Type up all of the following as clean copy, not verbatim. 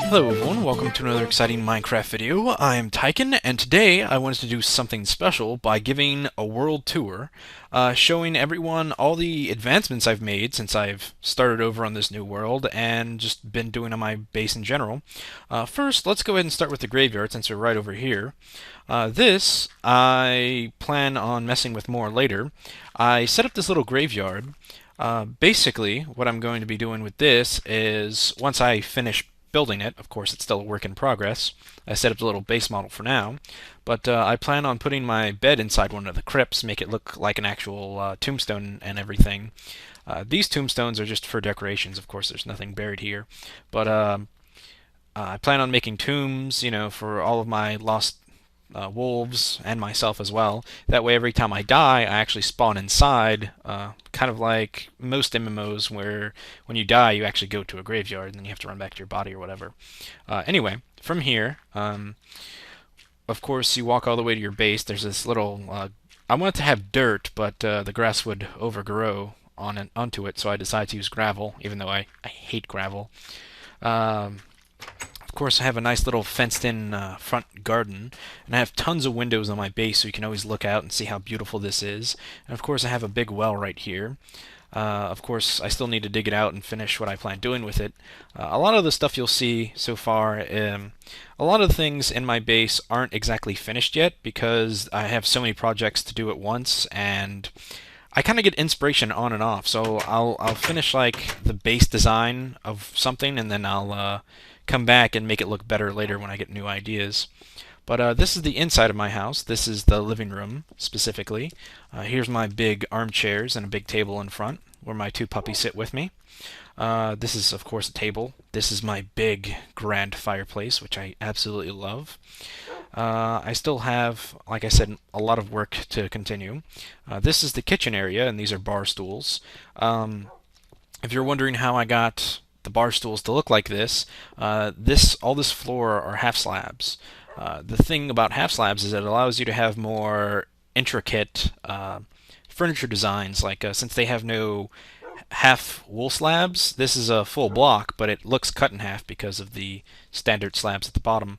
Hello everyone, welcome to another exciting Minecraft video. I'm Tyken, and today I wanted to do something special by giving a world tour, showing everyone all the advancements I've made since I've started over on this new world, and just been doing on my base in general. First, let's go ahead and start with the graveyard, since we're right over here. This, I plan on messing with more later. I set up this little graveyard. Basically, what I'm going to be doing with this is, once I finish building it, of course it's still a work in progress, I set up the little base model for now, but I plan on putting my bed inside one of the crypts, make it look like an actual tombstone and everything. These tombstones are just for decorations, of course there's nothing buried here, but I plan on making tombs, for all of my lost wolves and myself as well. That way, every time I die, I actually spawn inside, kind of like most MMOs, where when you die, you actually go to a graveyard and then you have to run back to your body or whatever. Anyway, from here, of course, you walk all the way to your base. There's this little. I wanted to have dirt, but the grass would overgrow onto it, so I decided to use gravel, even though I hate gravel. Of course, I have a nice little fenced-in front garden, and I have tons of windows on my base, so you can always look out and see how beautiful this is. And of course, I have a big well right here. Of course, I still need to dig it out and finish what I plan doing with it. A lot of the stuff you'll see so far, a lot of the things in my base aren't exactly finished yet, because I have so many projects to do at once, and I kind of get inspiration on and off. So I'll finish like the base design of something, and then I'll come back and make it look better later when I get new ideas. But this is the inside of my house. This is the living room, specifically. Here's my big armchairs and a big table in front, where my two puppies sit with me. This is, of course, a table. This is my big, grand fireplace, which I absolutely love. I still have, like I said, a lot of work to continue. This is the kitchen area, and these are bar stools. If you're wondering how I got the bar stools to look like this, all this floor are half slabs. The thing about half slabs is that it allows you to have more intricate furniture designs. Like since they have no half wool slabs, this is a full block, but it looks cut in half because of the standard slabs at the bottom.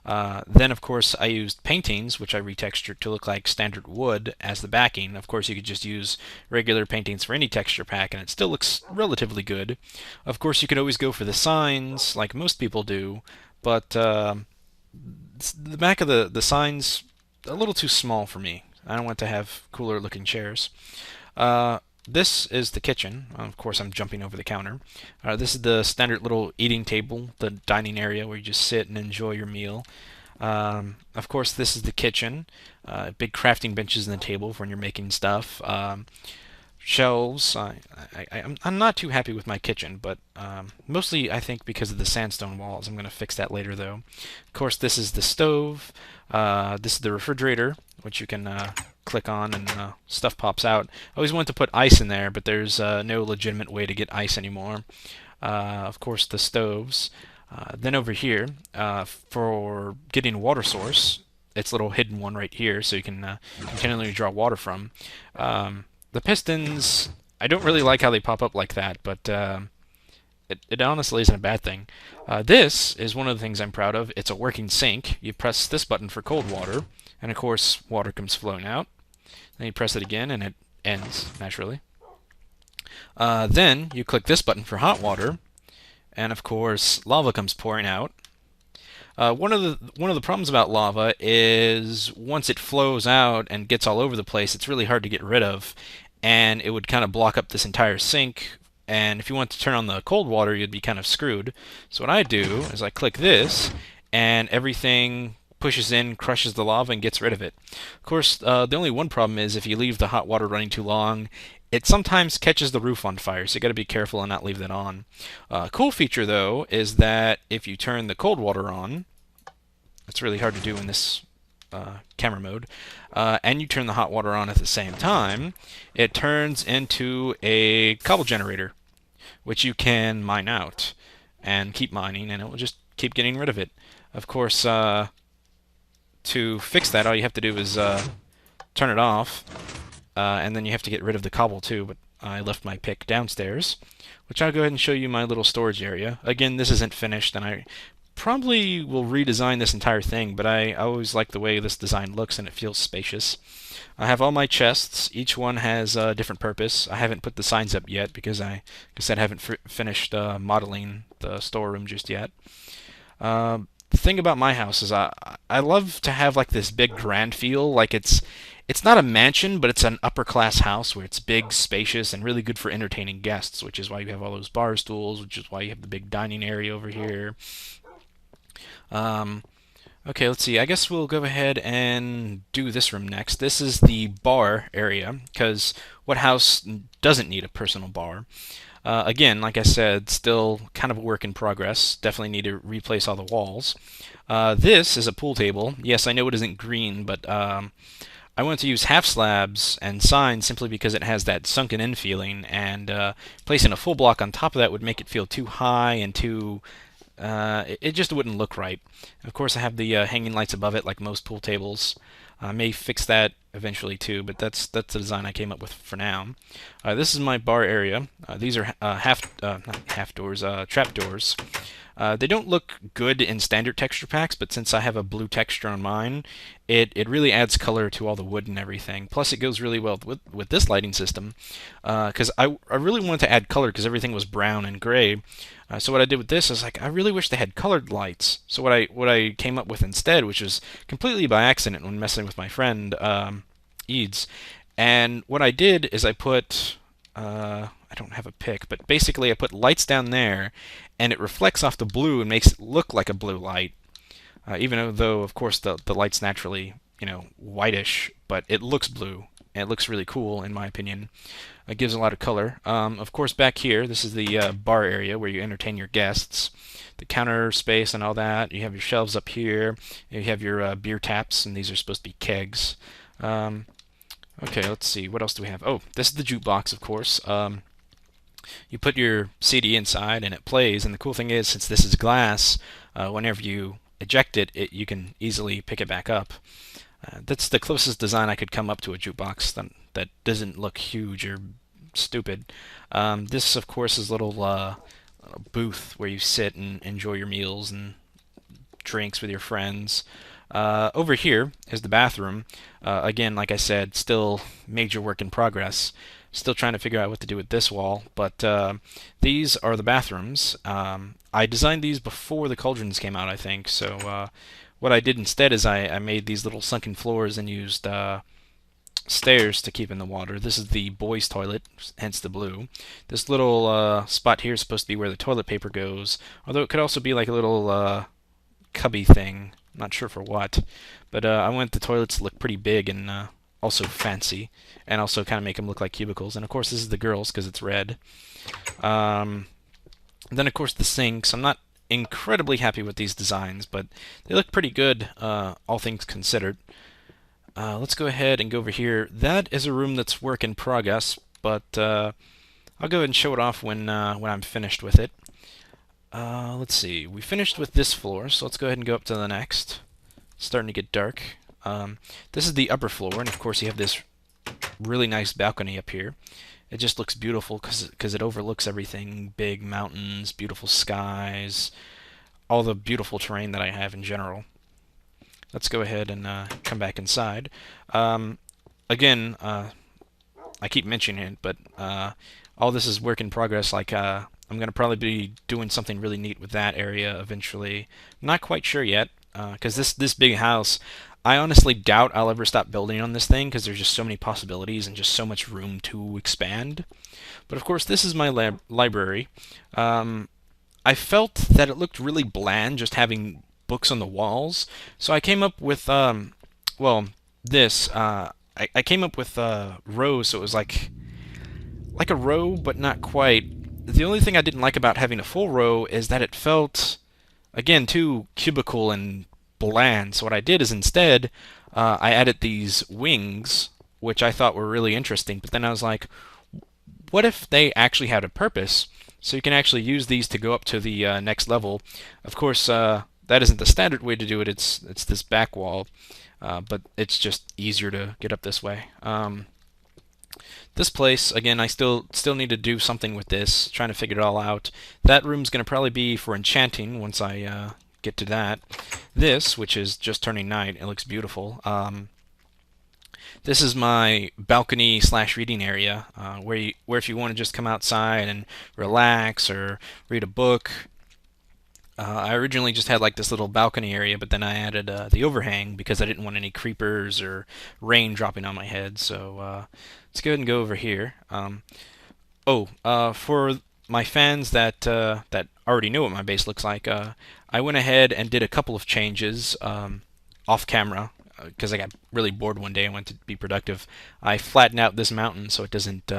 Then, of course, I used paintings, which I retextured to look like standard wood as the backing. Of course, you could just use regular paintings for any texture pack, and it still looks relatively good. Of course, you could always go for the signs, like most people do, but the back of the signs a little too small for me. I don't want to have cooler looking chairs. This is the kitchen. Of course, I'm jumping over the counter. This is the standard little eating table, the dining area where you just sit and enjoy your meal. Of course, this is the kitchen. Big crafting benches in the table for when you're making stuff. Shelves. I'm not too happy with my kitchen, but mostly I think because of the sandstone walls. I'm going to fix that later, though. Of course, this is the stove. This is the refrigerator, which you can click on and stuff pops out. I always wanted to put ice in there, but there's no legitimate way to get ice anymore. Of course, the stoves. Then over here, for getting a water source, it's a little hidden one right here, so you can continually draw water from. The pistons, I don't really like how they pop up like that, but it honestly isn't a bad thing. This is one of the things I'm proud of. It's a working sink. You press this button for cold water, and of course water comes flowing out. Then you press it again, and it ends, naturally. Then you click this button for hot water, and of course lava comes pouring out. One of the problems about lava is once it flows out and gets all over the place, it's really hard to get rid of, and it would kind of block up this entire sink. And if you want to turn on the cold water, you'd be kind of screwed. So what I do is I click this, and everything pushes in, crushes the lava, and gets rid of it. Of course, the only one problem is if you leave the hot water running too long, it sometimes catches the roof on fire, so you got to be careful and not leave that on. Cool feature, though, is that if you turn the cold water on, it's really hard to do in this camera mode, and you turn the hot water on at the same time, it turns into a cobble generator, which you can mine out and keep mining, and it will just keep getting rid of it. Of course, to fix that, all you have to do is turn it off, and then you have to get rid of the cobble too, but I left my pick downstairs, which I'll go ahead and show you my little storage area. Again, this isn't finished, and I probably will redesign this entire thing, but I always like the way this design looks and it feels spacious. I have all my chests. Each one has a different purpose. I haven't put the signs up yet because I said I haven't finished modeling the storeroom just yet. The thing about my house is I love to have like this big grand feel, like it's not a mansion, but it's an upper class house where it's big, spacious, and really good for entertaining guests, which is why you have all those bar stools, which is why you have the big dining area over here. Um, okay, let's see. I guess we'll go ahead and do this room next. This is the bar area, because what house doesn't need a personal bar? Again, like I said, still kind of a work in progress. Definitely need to replace all the walls. This is a pool table. Yes, I know it isn't green, but I want to use half slabs and signs simply because it has that sunken in feeling, and placing a full block on top of that would make it feel too high and too it just wouldn't look right. Of course, I have the hanging lights above it, like most pool tables. I may fix that eventually too, but that's the design I came up with for now. This is my bar area. These are not half doors, trap doors. They don't look good in standard texture packs, but since I have a blue texture on mine, it really adds color to all the wood and everything. Plus, it goes really well with this lighting system, because I really wanted to add color because everything was brown and gray. So what I did with this is like I really wish they had colored lights. So what I came up with instead, which was completely by accident when messing with my friend Eads, and what I did is I put I don't have a pick, but basically I put lights down there, and it reflects off the blue and makes it look like a blue light. Even though, of course, the light's naturally, whitish, but it looks blue, and it looks really cool, in my opinion. It gives a lot of color. Of course, back here, this is the bar area where you entertain your guests. The counter space and all that. You have your shelves up here. You have your beer taps, and these are supposed to be kegs. Okay, let's see. What else do we have? Oh, this is the jukebox, of course. You put your CD inside, and it plays. And the cool thing is, since this is glass, whenever you eject it, you can easily pick it back up. That's the closest design I could come up to a jukebox that doesn't look huge or stupid. This, of course, is a little booth where you sit and enjoy your meals and drinks with your friends. Over here is the bathroom. Again, like I said, still major work in progress. Still trying to figure out what to do with this wall, but these are the bathrooms. I designed these before the cauldrons came out, I think, so what I did instead is I made these little sunken floors and used stairs to keep in the water. This is the boys' toilet, hence the blue. This little spot here is supposed to be where the toilet paper goes, although it could also be like a little cubby thing. I'm not sure for what, but I want the toilets to look pretty big and also fancy, and also kind of make them look like cubicles. And of course, this is the girls because it's red. Then of course the sinks. I'm not incredibly happy with these designs, but they look pretty good, all things considered. Let's go ahead and go over here. That is a room that's work in progress, but I'll go ahead and show it off when I'm finished with it. Let's see. We finished with this floor, so let's go ahead and go up to the next. It's starting to get dark. This is the upper floor, and of course you have this really nice balcony up here. It just looks beautiful because it overlooks everything. Big mountains, beautiful skies, all the beautiful terrain that I have in general. Let's go ahead and come back inside. Again, I keep mentioning it, but all this is work in progress. Like, I'm going to probably be doing something really neat with that area eventually. Not quite sure yet, because this big house, I honestly doubt I'll ever stop building on this thing because there's just so many possibilities and just so much room to expand. But of course, this is my library. I felt that it looked really bland just having books on the walls, so I came up with, well, this. I came up with rows, so it was like a row, but not quite. The only thing I didn't like about having a full row is that it felt, again, too cubicle and bland. So what I did is instead, I added these wings, which I thought were really interesting. But then I was like, what if they actually had a purpose? So you can actually use these to go up to the next level. Of course, that isn't the standard way to do it. It's this back wall, but it's just easier to get up this way. This place, again, I still need to do something with this, trying to figure it all out. That room's going to probably be for enchanting once I get to that. This, which is just turning night, it looks beautiful. This is my balcony slash reading area, where if you want to just come outside and relax or read a book. I originally just had like this little balcony area, but then I added the overhang because I didn't want any creepers or rain dropping on my head. So let's go ahead and go over here. For my fans that already know what my base looks like, I went ahead and did a couple of changes off camera because I got really bored one day. I wanted to be productive. I flattened out this mountain so it doesn't,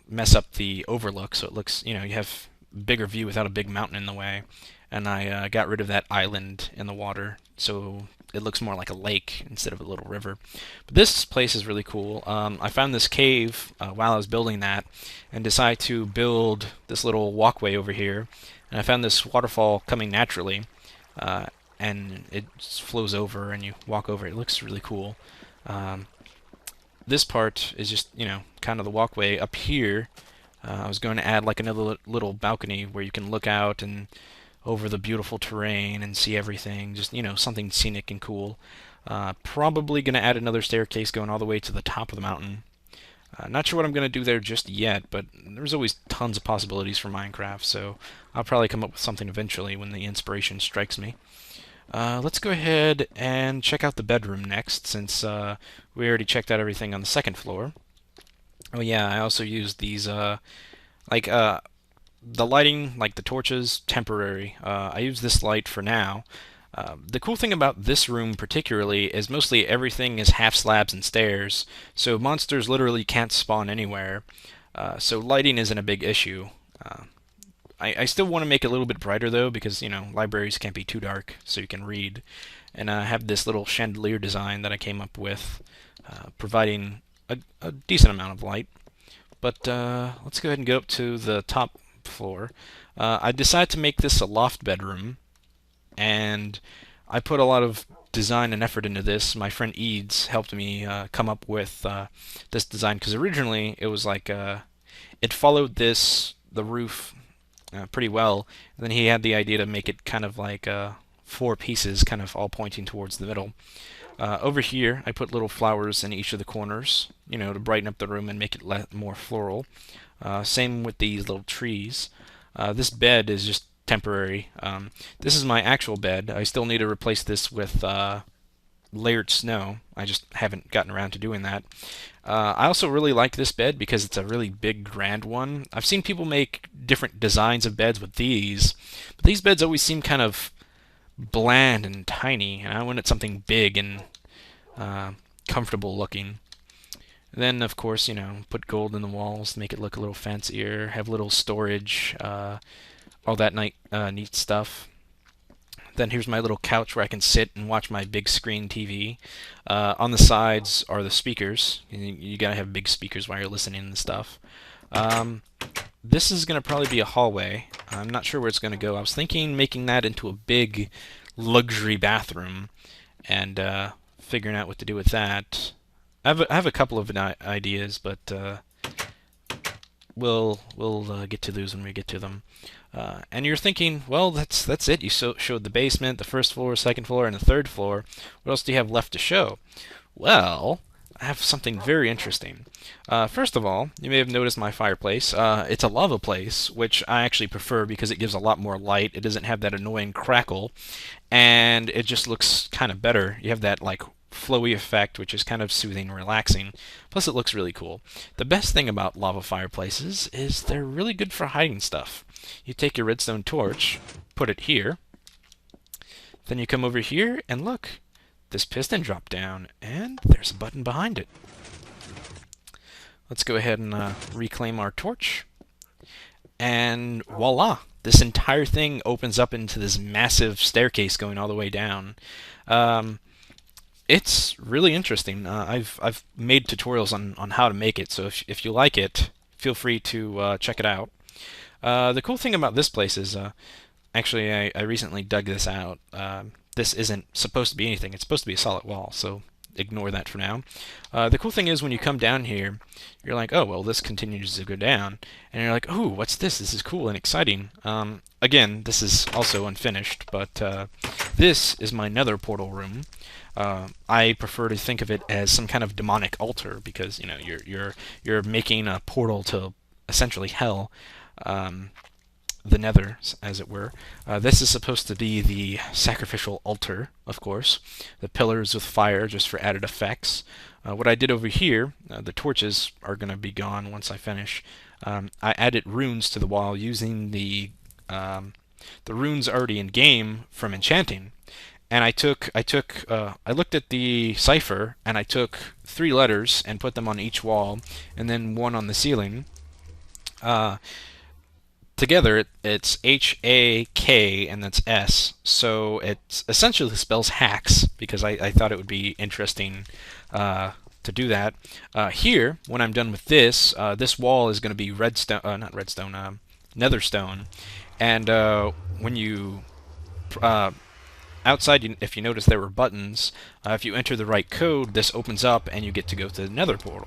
mess up the overlook. So it looks, you have bigger view without a big mountain in the way. And I got rid of that island in the water, so it looks more like a lake instead of a little river. But this place is really cool. I found this cave while I was building that, and decided to build this little walkway over here. And I found this waterfall coming naturally, and it flows over, and you walk over. It looks really cool. This part is just, kind of the walkway. Up here, I was going to add like another little balcony where you can look out and over the beautiful terrain and see everything. Just, something scenic and cool. Probably going to add another staircase going all the way to the top of the mountain. Not sure what I'm going to do there just yet, but there's always tons of possibilities for Minecraft, so I'll probably come up with something eventually when the inspiration strikes me. Let's go ahead and check out the bedroom next, since we already checked out everything on the second floor. Oh yeah, I also used these, like, the lighting, like the torches, temporary. I use this light for now. The cool thing about this room particularly is mostly everything is half slabs and stairs, so monsters literally can't spawn anywhere. So lighting isn't a big issue. I still want to make it a little bit brighter though, because libraries can't be too dark, so you can read. And I have this little chandelier design that I came up with, providing a decent amount of light. But let's go ahead and go up to the top floor. I decided to make this a loft bedroom, and I put a lot of design and effort into this. My friend Eads helped me come up with this design, because originally it was like it followed the roof pretty well. And then he had the idea to make it kind of like four pieces, kind of all pointing towards the middle. Over here, I put little flowers in each of the corners, to brighten up the room and make it more floral. Same with these little trees. This bed is just temporary. This is my actual bed. I still need to replace this with layered snow. I just haven't gotten around to doing that. I also really like this bed because it's a really big, grand one. I've seen people make different designs of beds with these, but these beds always seem kind of bland and tiny, and I wanted something big and comfortable looking. And then, of course, put gold in the walls, make it look a little fancier, have little storage, all that neat stuff. Then here's my little couch where I can sit and watch my big screen TV. On the sides are the speakers. You gotta have big speakers while you're listening and stuff. This is gonna probably be a hallway. I'm not sure where it's gonna go. I was thinking making that into a big luxury bathroom, and figuring out what to do with that. I have a couple of ideas, but we'll get to those when we get to them. And you're thinking, well, that's it. You showed the basement, the first floor, second floor, and the third floor. What else do you have left to show? Well, I have something very interesting. First of all, you may have noticed my fireplace. It's a lava place, which I actually prefer because it gives a lot more light. It doesn't have that annoying crackle, and it just looks kind of better. You have that like flowy effect, which is kind of soothing and relaxing. Plus, it looks really cool. The best thing about lava fireplaces is they're really good for hiding stuff. You take your redstone torch, put it here, then you come over here, and look, this piston dropped down, and there's a button behind it. Let's go ahead and reclaim our torch, and voila! This entire thing opens up into this massive staircase going all the way down. It's really interesting. I've made tutorials on how to make it, so if you like it, feel free to check it out. The cool thing about this place is, actually, I recently dug this out. This isn't supposed to be anything. It's supposed to be a solid wall, so ignore that for now. The cool thing is when you come down here, you're like, oh, well, this continues to go down. And you're like, oh, what's this? This is cool and exciting. Again, this is also unfinished, but this is my nether portal room. I prefer to think of it as some kind of demonic altar because you know you're making a portal to essentially hell, the nether, as it were. This is supposed to be the sacrificial altar, of course. The pillars with fire just for added effects. What I did over here, the torches are going to be gone once I finish. I added runes to the wall using the runes already in game from enchanting. And I looked at the cipher and I took 3 letters and put them on each wall, and then one on the ceiling. Together, it's H-A-K and that's S. So it essentially spells hacks because I thought it would be interesting to do that. Here, when I'm done with this, this wall is going to be redstone, not redstone, netherstone. And when you outside, if you notice there were buttons, if you enter the right code, this opens up and you get to go to the nether portal.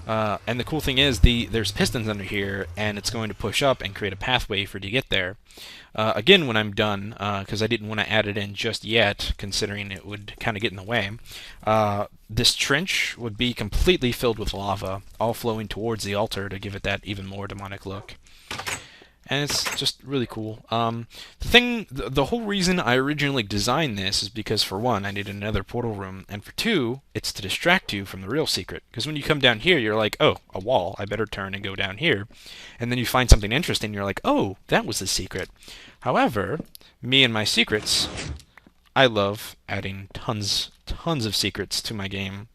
And the cool thing is there's pistons under here, and it's going to push up and create a pathway for you to get there. Again, when I'm done, because I didn't want to add it in just yet, considering it would kind of get in the way, this trench would be completely filled with lava, all flowing towards the altar to give it that even more demonic look. And it's just really cool. The whole reason I originally designed this is because, for one, I needed another portal room, and for two, it's to distract you from the real secret. Because when you come down here, you're like, oh, a wall, I better turn and go down here. And then you find something interesting, you're like, oh, that was the secret. However, me and my secrets, I love adding tons of secrets to my game.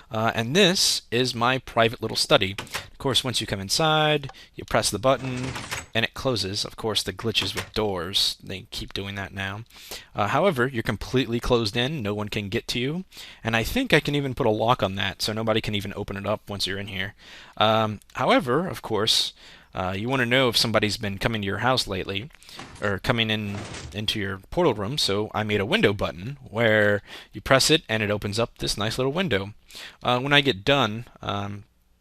And this is my private little study. Of course, once you come inside, you press the button, and it closes. Of course, the glitches with doors, they keep doing that now. However, you're completely closed in. No one can get to you. And I think I can even put a lock on that, so nobody can even open it up once you're in here. However, of course, you want to know if somebody's been coming to your house lately, or coming into your portal room, so I made a window button where you press it and it opens up this nice little window. When I get done,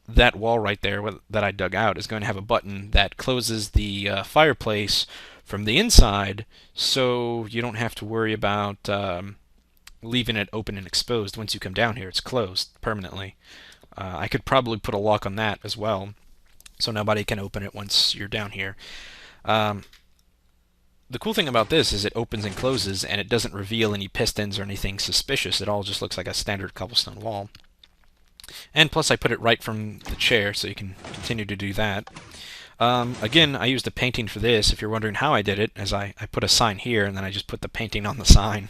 that wall right there that I dug out is going to have a button that closes the fireplace from the inside, so you don't have to worry about leaving it open and exposed. Once you come down here, it's closed permanently. I could probably put a lock on that as well, so nobody can open it once you're down here. The cool thing about this is it opens and closes, and it doesn't reveal any pistons or anything suspicious. It all just looks like a standard cobblestone wall. And plus I put it right from the chair, so you can continue to do that. Again, I used a painting for this. If you're wondering how I did it, as I put a sign here, and then I just put the painting on the sign.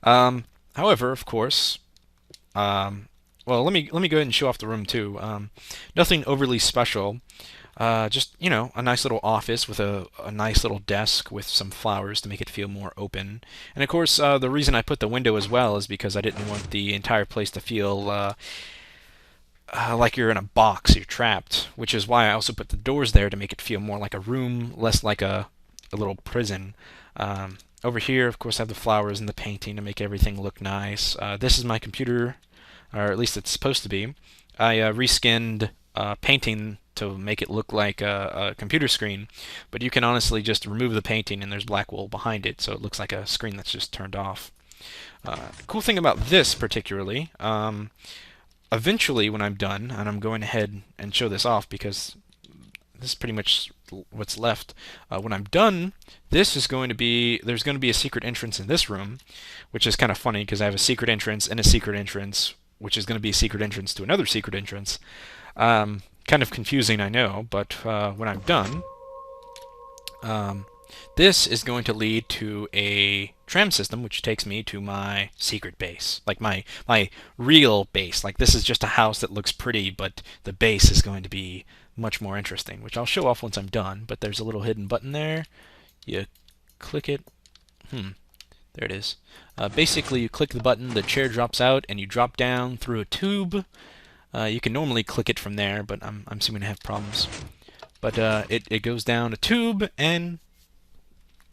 However, of course, well, let me go ahead and show off the room too. Nothing overly special. Just, you know, a nice little office with a nice little desk with some flowers to make it feel more open. And of course, the reason I put the window as well is because I didn't want the entire place to feel like you're in a box, you're trapped, which is why I also put the doors there to make it feel more like a room, less like a little prison. Over here, of course, I have the flowers and the painting to make everything look nice. This is my computer, or at least it's supposed to be. I reskinned painting to make it look like a computer screen, but you can honestly just remove the painting and there's black wool behind it, so it looks like a screen that's just turned off. Cool thing about this particularly, eventually when I'm done, and I'm going ahead and show this off because this is pretty much what's left. When I'm done, there's going to be a secret entrance in this room, which is kind of funny because I have a secret entrance and a secret entrance, which is going to be a secret entrance to another secret entrance. Kind of confusing, I know, but when I'm done, this is going to lead to a tram system, which takes me to my secret base, like my real base. Like, this is just a house that looks pretty, but the base is going to be much more interesting, which I'll show off once I'm done. But there's a little hidden button there. You click it. There it is. Basically, you click the button, the chair drops out, and you drop down through a tube. You can normally click it from there, but I'm assuming I have problems. But it goes down a tube, and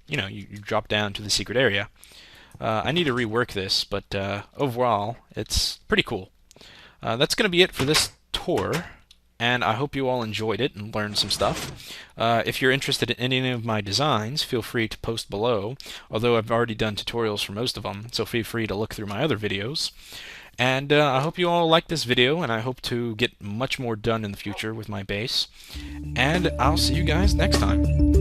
you know, you drop down to the secret area. I need to rework this, but overall, it's pretty cool. That's going to be it for this tour, and I hope you all enjoyed it and learned some stuff. If you're interested in any of my designs, feel free to post below, although I've already done tutorials for most of them, so feel free to look through my other videos. And I hope you all liked this video, and I hope to get much more done in the future with my base. And I'll see you guys next time.